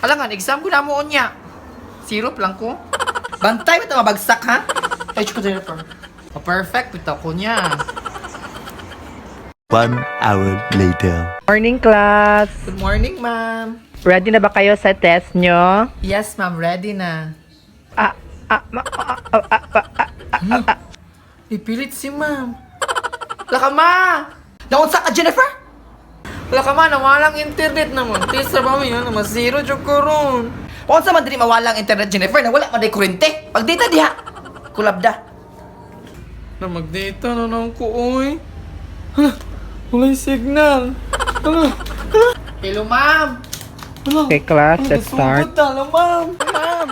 Alangan, exam ko na mo niya. Syrup lang ko. Bantay mo ito mabagsak, ha? Ay, ko dito. Perfect, ito ko niya. 1 hour later. Morning, class! Good morning, ma'am. Ready na ba kayo sa test nyo? Yes, ma'am. Ready na. Ipilit si ma'am. Wala ka, ma! Naunsa ka, Jennifer? Wala ka, ma. Nawalang internet naman. Tisa ba mo yan? Masiro dyan ko ron. Kung sa man din mawalang internet, Jennifer, na wala man din kurente. Pag data diha. Kulabda. Na mag-data na lang ko, oy. Hala, wala'y signal. Hala, hala. Hello, ma'am. Hala. Okay, class, let's start. Hala, ma'am. Ma'am.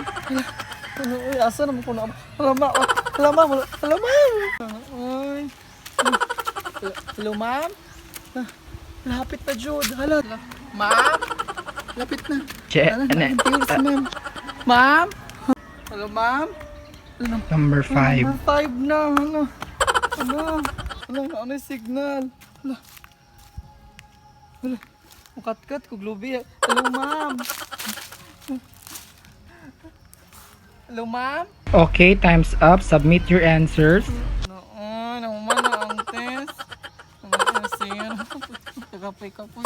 Hala, uy, asa naman ko na. Hala, ma'am. Hala, ma'am. Hala, ma'am. Ay. Hello, ma'am. Lapit na, Jude. Hala. Ma'am. Lapit na. Ma'am. Ma'am. Hello, ma'am. Number 5. Number 5 na. Ano? Ano? Ano? Ano yung signal? Hala. Hala. Mukat-kat ko, Globe. Hello, ma'am. Hello, ma'am. Okay, time's up. Submit your answers. Naman ang test. Naman ang sir. Tagapay ka po.